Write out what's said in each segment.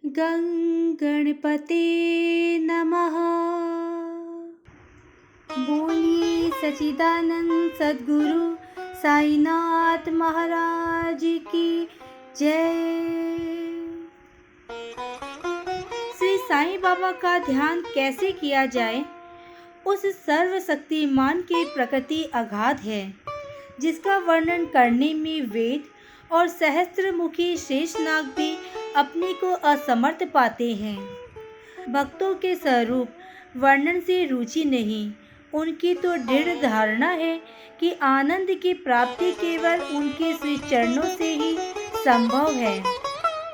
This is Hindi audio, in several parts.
गं गणपते नमः। बोलिए सच्चिदानंद सद्गुरु साईनाथ महाराज की जय। श्री साईं बाबा का ध्यान कैसे किया जाए? उस सर्वशक्तिमान की प्रकृति अगाध है, जिसका वर्णन करने में वेद और सहस्त्रमुखी शेषनाग भी अपने को असमर्थ पाते हैं। भक्तों के स्वरूप वर्णन से रुचि नहीं, उनकी तो दृढ़ धारणा है कि आनंद की प्राप्ति केवल उनके श्री चरणों से ही संभव है।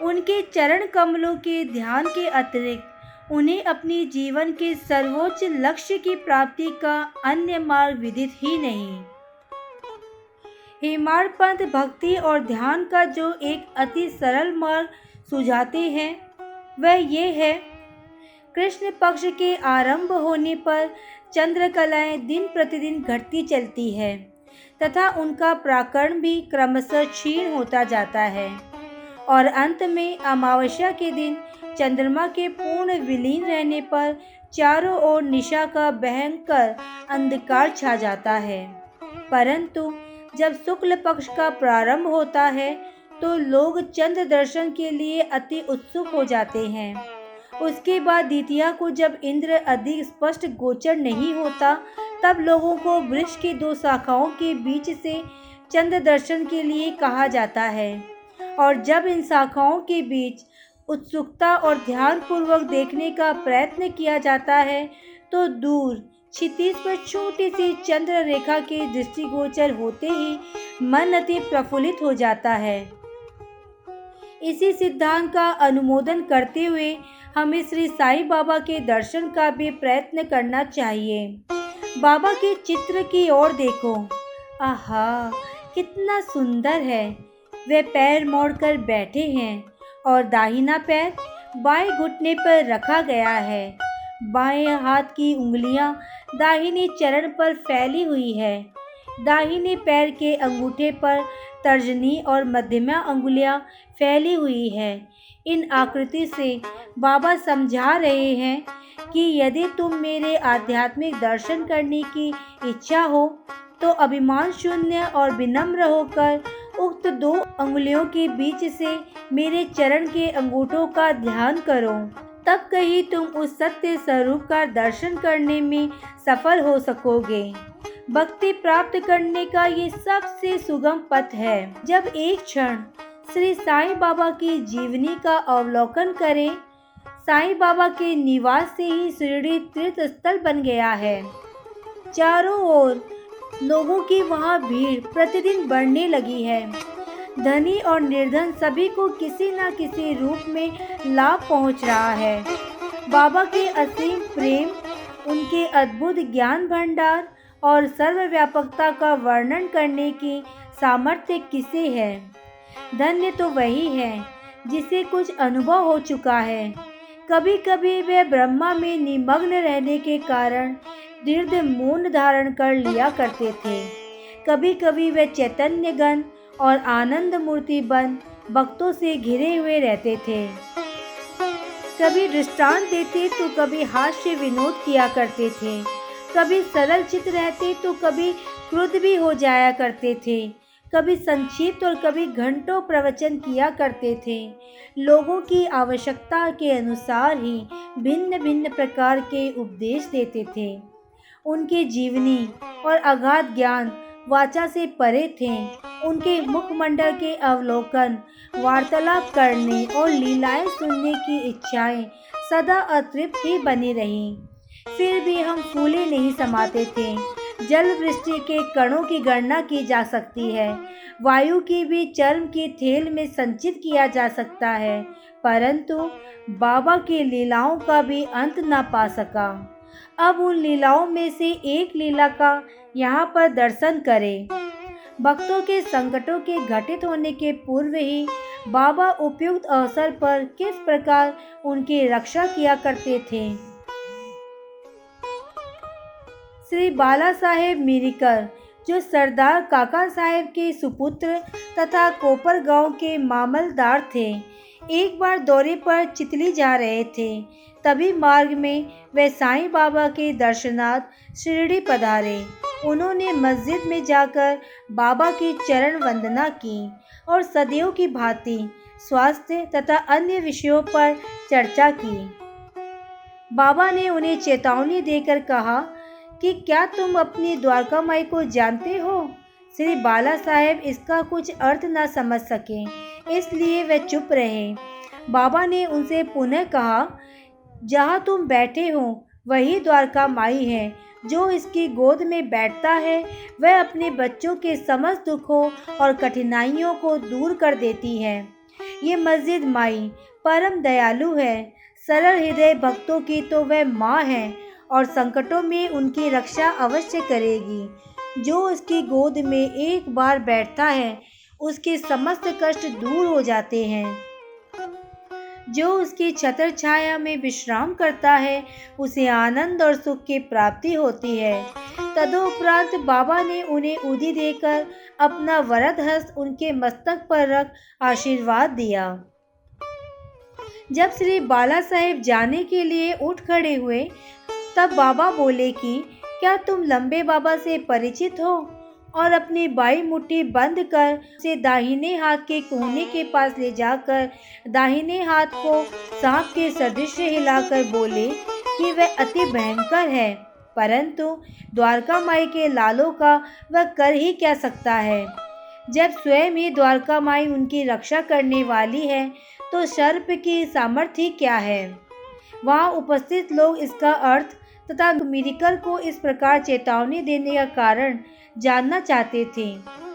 उनके चरण कमलों के ध्यान के अतिरिक्त उन्हें अपनी जीवन के सर्वोच्च लक्ष्य की प्राप्ति का अन्य मार्ग विदित ही नहीं। हेमाडपंत भक्ति और ध्यान का जो एक अति सरल मार्ग सुझाते हैं वह ये है, कृष्ण पक्ष के आरंभ होने पर चंद्रकलाएं दिन प्रतिदिन घटती चलती है तथा उनका प्राकरण भी क्रमशः क्षीण होता जाता है और अंत में अमावस्या के दिन चंद्रमा के पूर्ण विलीन रहने पर चारों ओर निशा का भयंकर अंधकार छा जाता है। परंतु जब शुक्ल पक्ष का प्रारंभ होता है तो लोग चंद्र दर्शन के लिए अति उत्सुक हो जाते हैं। उसके बाद द्वितीया को जब इंद्र अधिक स्पष्ट गोचर नहीं होता, तब लोगों को वृक्ष की दो शाखाओं के बीच से चंद्र दर्शन के लिए कहा जाता है और जब इन शाखाओं के बीच उत्सुकता और ध्यानपूर्वक देखने का प्रयत्न किया जाता है तो दूर क्षितिज पर छोटी सी चंद्र रेखा के दृष्टिगोचर होते ही मन अति प्रफुल्लित हो जाता है। इसी सिद्धांत का अनुमोदन करते हुए हमें श्री साईं बाबा के दर्शन का भी प्रयत्न करना चाहिए। बाबा के चित्र की ओर देखो, आहा कितना सुंदर है। वे पैर मोड़कर बैठे हैं और दाहिना पैर बाएं घुटने पर रखा गया है। बाएं हाथ की उंगलियां दाहिने चरण पर फैली हुई है। दाहिने पैर के अंगूठे पर तर्जनी और मध्यमा अंगुलियां फैली हुई है। इन आकृति से बाबा समझा रहे हैं कि यदि तुम मेरे आध्यात्मिक दर्शन करने की इच्छा हो तो अभिमान शून्य और विनम्र होकर उक्त दो अंगुलियों के बीच से मेरे चरण के अंगूठों का ध्यान करो, तब कहीं तुम उस सत्य स्वरूप का दर्शन करने में सफल हो सकोगे। भक्ति प्राप्त करने का ये सबसे सुगम पथ है। जब एक क्षण श्री साईं बाबा की जीवनी का अवलोकन करें, साईं बाबा के निवास से ही शिरडी तीर्थ स्थल बन गया है। चारों ओर लोगों की वहाँ भीड़ प्रतिदिन बढ़ने लगी है। धनी और निर्धन सभी को किसी न किसी रूप में लाभ पहुँच रहा है। बाबा के असीम प्रेम, उनके अद्भुत ज्ञान भंडार और सर्वव्यापकता का वर्णन करने की सामर्थ्य किसे है? धन्य तो वही है जिसे कुछ अनुभव हो चुका है। कभी कभी वे ब्रह्मा में निमग्न रहने के कारण दीर्घ मौन धारण कर लिया करते थे। कभी कभी वे चैतन्य गण और आनंद मूर्ति बन भक्तों से घिरे हुए रहते थे। कभी दृष्टांत देते तो कभी हास्य विनोद किया करते थे। कभी सरल चित्त रहते तो कभी क्रुद्ध भी हो जाया करते थे। कभी संक्षिप्त और कभी घंटों प्रवचन किया करते थे। लोगों की आवश्यकता के अनुसार ही भिन्न भिन्न प्रकार के उपदेश देते थे। उनके जीवनी और अगाध ज्ञान वाचा से परे थे। उनके मुखमंडल के अवलोकन, वार्तालाप करने और लीलाएं सुनने की इच्छाएं सदा अतृप्त ही बनी रहीं। फिर भी हम फूले नहीं समाते थे। जल वृष्टि के कणों की गणना की जा सकती है, वायु की भी चर्म के थैल में संचित किया जा सकता है, परंतु बाबा की लीलाओं का भी अंत न पा सका। अब उन लीलाओं में से एक लीला का यहाँ पर दर्शन करें। भक्तों के संकटों के घटित होने के पूर्व ही बाबा उपयुक्त अवसर पर किस प्रकार उनकी रक्षा किया करते थे। श्री बाला साहेब मिरिकर, जो सरदार काका साहेब के सुपुत्र तथा कोपर गांव के मामलदार थे, एक बार दौरे पर चितली जा रहे थे, तभी मार्ग में वे साईं बाबा के दर्शनार्थ शिरडी पधारे। उन्होंने मस्जिद में जाकर बाबा की चरण वंदना की और सदियों की भांति स्वास्थ्य तथा अन्य विषयों पर चर्चा की। बाबा ने उन्हें चेतावनी देकर कहा कि क्या तुम अपनी द्वारका माई को जानते हो? श्री बाला साहेब इसका कुछ अर्थ न समझ सके, इसलिए वे चुप रहे। बाबा ने उनसे पुनः कहा, जहाँ तुम बैठे हो वही द्वारका माई है। जो इसकी गोद में बैठता है वह अपने बच्चों के समस्त दुखों और कठिनाइयों को दूर कर देती है। ये मस्जिद माई परम दयालु है। सरल हृदय भक्तों की तो वह माँ है और संकटों में उनकी रक्षा अवश्य करेगी। जो उसकी गोद में एक बार बैठता है उसके समस्त कष्ट दूर हो जाते हैं। जो उसकी छत्र छाया में विश्राम करता है उसे आनंद और सुख की प्राप्ति होती है। तदुपरांत बाबा ने उन्हें उदी देकर अपना वरद हस्त उनके मस्तक पर रख आशीर्वाद दिया। जब श्री बाला साहेब जाने के लिए उठ खड़े हुए तब बाबा बोले कि क्या तुम लंबे बाबा से परिचित हो? और अपनी बाई मुट्ठी बंद कर उसे दाहिने हाथ के कोहने के पास ले जाकर दाहिने हाथ को सांप के सदृश हिलाकर बोले कि वह अति भयंकर है, परंतु द्वारका माई के लालों का वह कर ही क्या सकता है। जब स्वयं ही द्वारका माई उनकी रक्षा करने वाली है तो सर्प की सामर्थ्य क्या है। वहाँ उपस्थित लोग इसका अर्थ तथा मिरिकल को इस प्रकार चेतावनी देने का कारण जानना चाहते थे,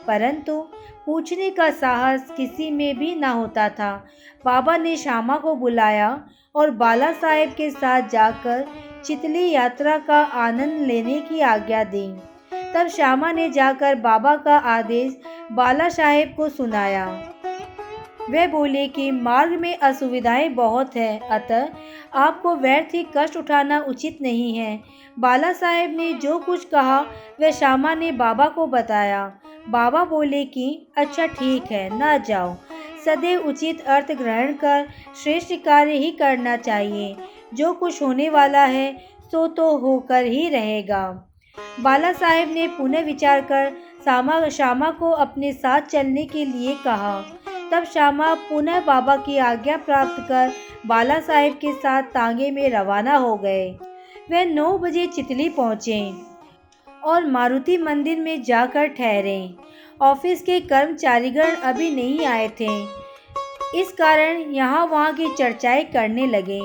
परंतु पूछने का साहस किसी में भी न होता था। बाबा ने श्यामा को बुलाया और बाला साहेब के साथ जाकर चितली यात्रा का आनंद लेने की आज्ञा दी। तब श्यामा ने जाकर बाबा का आदेश बाला साहेब को सुनाया। वे बोले कि मार्ग में असुविधाएं बहुत हैं, अतः आपको व्यर्थ ही कष्ट उठाना उचित नहीं है। बाला साहेब ने जो कुछ कहा वह श्यामा ने बाबा को बताया। बाबा बोले कि अच्छा ठीक है, न जाओ। सदैव उचित अर्थ ग्रहण कर श्रेष्ठ कार्य ही करना चाहिए। जो कुछ होने वाला है सो तो होकर ही रहेगा। बाला साहेब ने पुनः विचार कर श्यामा को अपने साथ चलने के लिए कहा। तब श्यामा पुनः बाबा की आज्ञा प्राप्त कर बाला साहेब के साथ तांगे में रवाना हो गए। वे 9 बजे चितली पहुँचे और मारुति मंदिर में जाकर ठहरे। ऑफिस के कर्मचारीगण अभी नहीं आए थे, इस कारण यहाँ वहाँ की चर्चाएं करने लगे।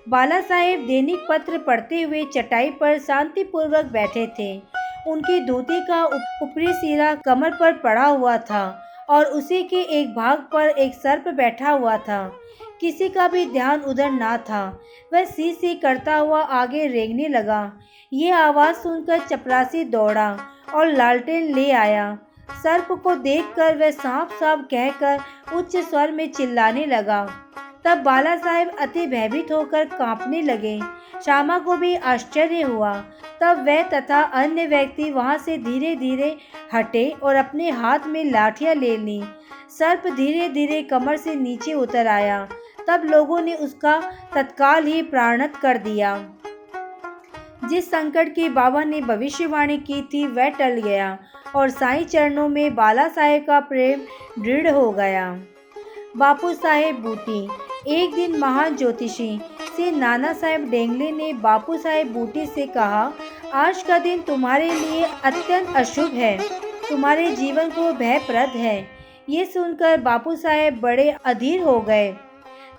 बाला साहेब दैनिक पत्र पढ़ते हुए चटाई पर शांतिपूर्वक बैठे थे। उनकी धोती का ऊपरी सिरा कमर पर पड़ा हुआ था और उसी के एक भाग पर एक सर्प बैठा हुआ था। किसी का भी ध्यान उधर ना था। वह सी सी करता हुआ आगे रेंगने लगा। ये आवाज़ सुनकर चपरासी दौड़ा और लालटेन ले आया। सर्प को देखकर वह सांप सांप कहकर उच्च स्वर में चिल्लाने लगा। तब बाला साहेब अति भयभीत होकर कांपने लगे। श्यामा को भी आश्चर्य हुआ। तब वह तथा अन्य व्यक्ति वहां से धीरे धीरे हटे और अपने हाथ में लाठियां ले लीं। सर्प धीरे धीरे कमर से नीचे उतर आया। तब लोगों ने उसका तत्काल ही प्राणत कर दिया। जिस संकट की बाबा ने भविष्यवाणी की थी वह टल गया और साईं चरणों में बाला साहेब का प्रेम दृढ़ हो गया। बापू साहेब बूटी। एक दिन महान ज्योतिषी श्री नाना साहेब डेंगले ने बापू साहेब बूटी से कहा, आज का दिन तुम्हारे लिए अत्यंत अशुभ है, तुम्हारे जीवन को भयप्रद है। ये सुनकर बापू साहेब बड़े अधीर हो गए।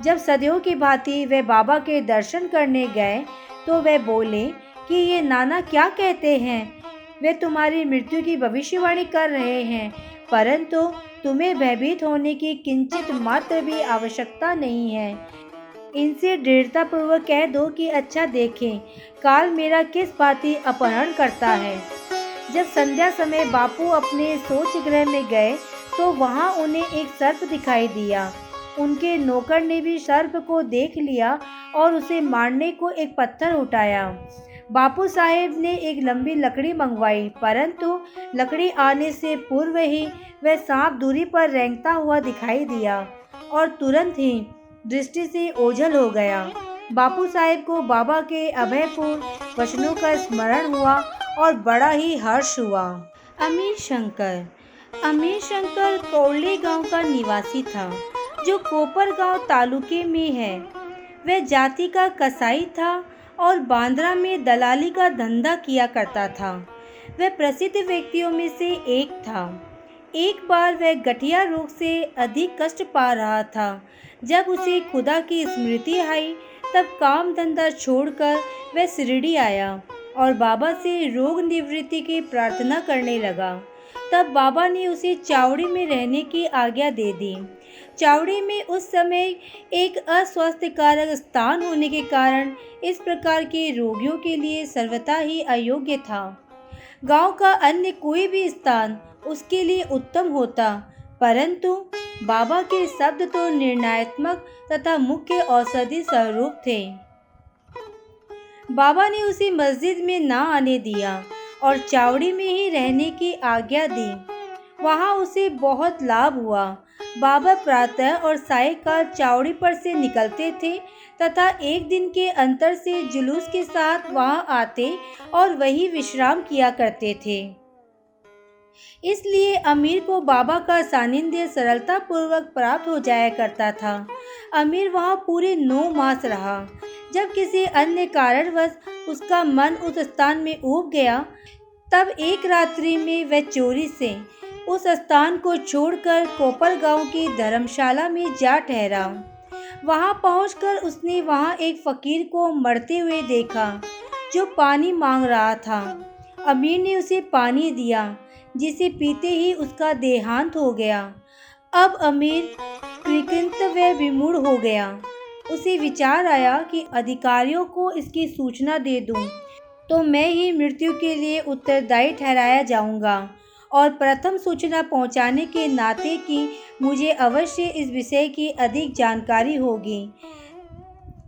जब सदियों की भांति वे बाबा के दर्शन करने गए तो वे बोले कि ये नाना क्या कहते हैं। वे तुम्हारी मृत्यु की भविष्यवाणी कर रहे हैं, परंतु तुम्हें भयभीत होने की किंचित मात्र भी आवश्यकता नहीं है। इनसे दृढ़तापूर्वक कह दो कि अच्छा देखें काल मेरा किस भांति अपहरण करता है। जब संध्या समय बापू अपने शौच गृह में गए तो वहां उन्हें एक सर्प दिखाई दिया। उनके नौकर ने भी सर्प को देख लिया और उसे मारने को एक पत्थर उठाया। बापू साहेब ने एक लंबी लकड़ी मंगवाई, परंतु लकड़ी आने से पूर्व ही वह सांप दूरी पर रेंगता हुआ दिखाई दिया और तुरंत ही दृष्टि से ओझल हो गया। बापू साहेब को बाबा के अभयपूर्ण वचनों का स्मरण हुआ और बड़ा ही हर्ष हुआ। अमीर शंकर कोल्ले गांव का निवासी था, जो कोपर गांव तालुके में है। वह जाति का कसाई था और बांद्रा में दलाली का धंधा किया करता था। वह प्रसिद्ध व्यक्तियों में से एक था। एक बार वह गठिया रोग से अधिक कष्ट पा रहा था। जब उसे खुदा की स्मृति आई, तब काम धंधा छोड़कर वह शिरडी आया और बाबा से रोग निवृत्ति की प्रार्थना करने लगा। तब बाबा ने उसे चावड़ी में रहने की आज्ञा दे दी। चावड़ी में उस समय एक अस्वास्थ्यकारक स्थान होने के कारण इस प्रकार के रोगियों के लिए सर्वथा ही अयोग्य था। गांव का अन्य कोई भी स्थान उसके लिए उत्तम होता, परंतु बाबा के शब्द तो निर्णयात्मक तथा मुख्य औषधि स्वरूप थे। बाबा ने उसे मस्जिद में ना आने दिया और चावड़ी में ही रहने की आज्ञा दी। वहाँ उसे बहुत लाभ हुआ। बाबा प्रातः और सायंकाल चावड़ी पर से निकलते थे तथा एक दिन के अंतर से जुलूस के साथ वहाँ आते और वही विश्राम किया करते थे। इसलिए अमीर को बाबा का सानिध्य सरलता पूर्वक प्राप्त हो जाया करता था। अमीर वहाँ पूरे 9 मास रहा। जब किसी अन्य कारणवश उसका मन उस स्थान में ऊब गया, तब एक रात्रि में वह चोरी से उस स्थान को छोड़कर कोपर गांव की धर्मशाला में जा ठहरा। वहां पहुंचकर उसने वहां एक फकीर को मरते हुए देखा, जो पानी मांग रहा था। अमीर ने उसे पानी दिया, जिसे पीते ही उसका देहांत हो गया। अब अमीर कृतकृत व विमूढ़ हो गया। उसे विचार आया कि अधिकारियों को इसकी सूचना दे दूं, तो मैं ही मृत्यु के लिए उत्तरदायी ठहराया जाऊंगा और प्रथम सूचना पहुंचाने के नाते कि मुझे अवश्य इस विषय की अधिक जानकारी होगी,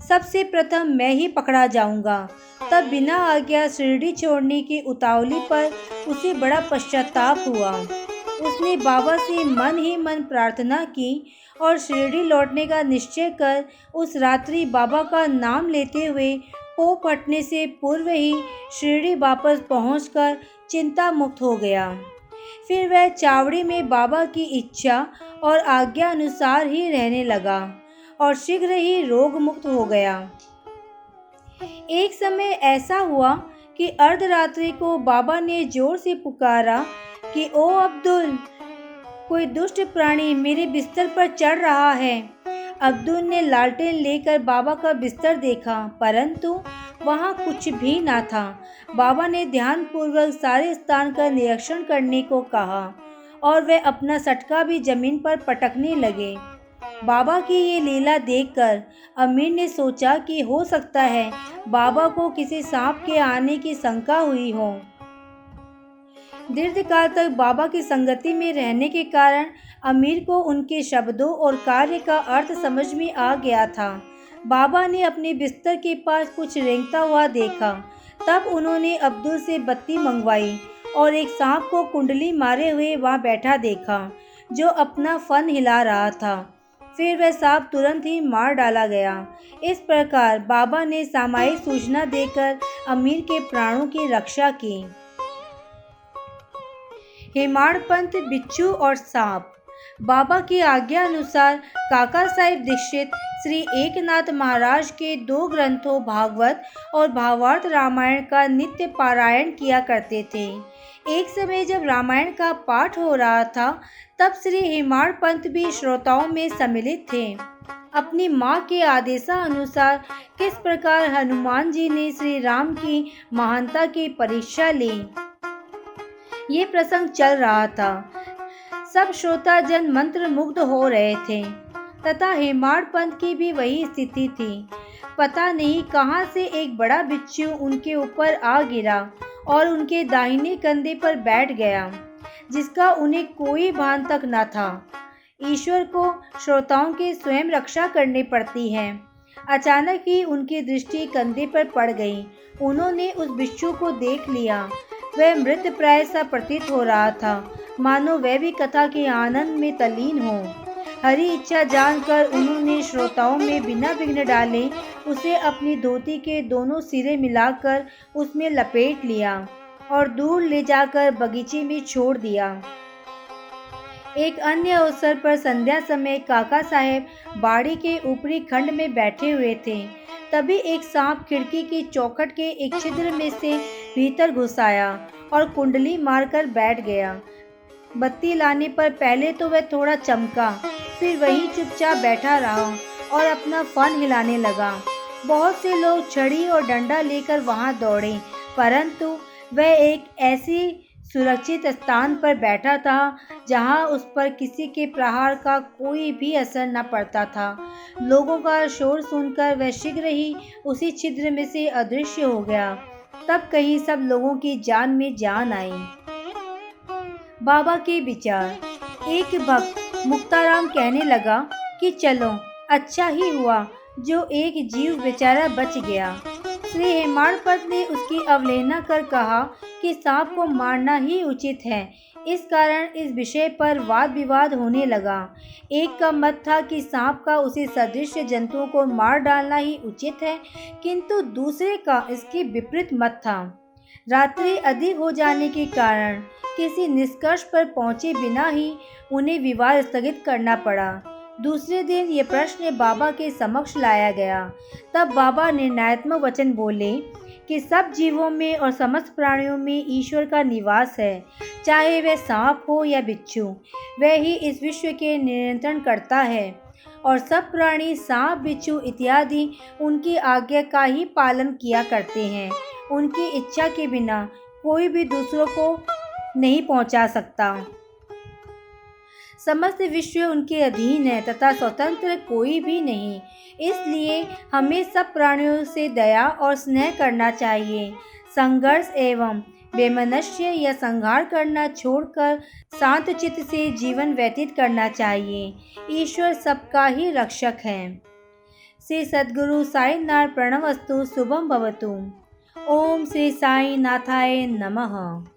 सबसे प्रथम मैं ही पकड़ा जाऊंगा। तब बिना आज्ञा शिरडी छोड़ने की उतावली पर उसे बड़ा पश्चाताप हुआ। उसने बाबा से मन ही मन प्रार्थना की और शिरडी लौटने का निश्चय कर उस रात्रि बाबा का नाम लेते हुए पो फटने से पूर्व ही शिरडी वापस पहुंचकर चिंता मुक्त हो गया। फिर वह चावड़ी में बाबा की इच्छा और आज्ञा अनुसार ही रहने लगा और शीघ्र ही रोग मुक्त हो गया। एक समय ऐसा हुआ कि अर्धरात्रि को बाबा ने जोर से पुकारा कि ओ अब्दुल, कोई दुष्ट प्राणी मेरे बिस्तर पर चढ़ रहा है। अब्दुल ने लालटेन लेकर बाबा का बिस्तर देखा, परंतु वहाँ कुछ भी ना था। बाबा ने ध्यानपूर्वक सारे स्थान का निरीक्षण करने को कहा और वे अपना सटका भी जमीन पर पटकने लगे। बाबा की ये लीला देखकर अमीर ने सोचा कि हो सकता है बाबा को किसी सांप के आने की शंका हुई हो। दीर्घकाल तक बाबा की संगति में रहने के कारण अमीर को उनके शब्दों और कार्य का अर्थ समझ में आ गया था। बाबा ने अपने बिस्तर के पास कुछ रेंगता हुआ देखा। तब उन्होंने अब्दुल से बत्ती मंगवाई और एक सांप को कुंडली मारे हुए वहां बैठा देखा, जो अपना फन हिला रहा था। फिर वह सांप तुरंत ही मार डाला गया। इस प्रकार बाबा ने सामयिक सूचना देकर अमीर के प्राणों की रक्षा की। हेमाड़पंत, बिच्छू और सांप। बाबा की आज्ञा अनुसार काका साहिब दीक्षित श्री एकनाथ महाराज के 2 ग्रंथों भागवत और भावार्थ रामायण का नित्य पारायण किया करते थे। एक समय जब रामायण का पाठ हो रहा था, तब श्री हेमाड़पंत भी श्रोताओं में सम्मिलित थे। अपनी माँ के आदेशानुसार किस प्रकार हनुमान जी ने श्री राम की महानता की परीक्षा ली, ये प्रसंग चल रहा था। सब श्रोता जन मंत्र मुग्ध हो रहे थे तथा हेमाड़पंत की भी वही स्थिति थी। पता नहीं कहाँ से एक बड़ा बिच्छू उनके ऊपर आ गिरा और उनके दाहिने कंधे पर बैठ गया, जिसका उन्हें कोई भान तक न था। ईश्वर को श्रोताओं की स्वयं रक्षा करनी पड़ती है। अचानक ही उनकी दृष्टि कंधे पर पड़ गई। उन्होंने उस बिच्छू को देख लिया। वह मृत प्राय सा प्रतीत हो रहा था, मानो वह भी कथा के आनंद में तल्लीन हो। हरी इच्छा जानकर उन्होंने श्रोताओं में बिना विघ्न डाले उसे अपनी धोती के दोनों सिरे मिलाकर उसमें लपेट लिया और दूर ले जाकर बगीचे में छोड़ दिया। एक अन्य अवसर पर संध्या समय काका साहेब बाड़ी के ऊपरी खंड में बैठे हुए थे। तभी एक सांप खिड़की की चौखट के एक छिद्र में से भीतर घुस आया और कुंडली मारकर बैठ गया। बत्ती लाने पर पहले तो वह थोड़ा चमका, फिर वहीं चुपचाप बैठा रहा और अपना फन हिलाने लगा। बहुत से लोग छड़ी और डंडा लेकर वहां दौड़े, परंतु वह एक ऐसी सुरक्षित स्थान पर बैठा था जहां उस पर किसी के प्रहार का कोई भी असर न पड़ता था। लोगों का शोर सुनकर वह शीघ्र ही उसी छिद्र में से अदृश्य हो गया। तब कहीं सब लोगों की जान में जान आई। बाबा के विचार। एक भक्त मुक्ताराम कहने लगा कि चलो, अच्छा ही हुआ जो एक जीव बेचारा बच गया। श्री हेमाड़पंत ने उसकी अवहेलना कर कहा कि सांप को मारना ही उचित है। इस कारण इस विषय पर वाद विवाद होने लगा। एक का मत था कि सांप का उसी सदृश जंतुओं को मार डालना ही उचित है, किंतु दूसरे का इसके विपरीत मत था। रात्रि अधिक हो जाने के कारण किसी निष्कर्ष पर पहुंचे बिना ही उन्हें विवाद स्थगित करना पड़ा। दूसरे दिन ये प्रश्न बाबा के समक्ष लाया गया। तब बाबा निर्णयात्मक वचन बोले कि सब जीवों में और समस्त प्राणियों में ईश्वर का निवास है, चाहे वह सांप हो या बिच्छू। वह ही इस विश्व के नियंत्रण करता है और सब प्राणी सांप, बिच्छू इत्यादि उनकी आज्ञा का ही पालन किया करते हैं। उनकी इच्छा के बिना कोई भी दूसरों को नहीं पहुंचा सकता। समस्त विश्व उनके अधीन है तथा स्वतंत्र कोई भी नहीं। इसलिए हमें सब प्राणियों से दया और स्नेह करना चाहिए। संघर्ष एवं वैमनस्य या संहार करना छोड़कर शांत चित्त से जीवन व्यतीत करना चाहिए। ईश्वर सबका ही रक्षक है। श्री सद्गुरु साईनाथ प्रणवस्तु। शुभम भवतु। ओम श्री साई नाथाय नमः।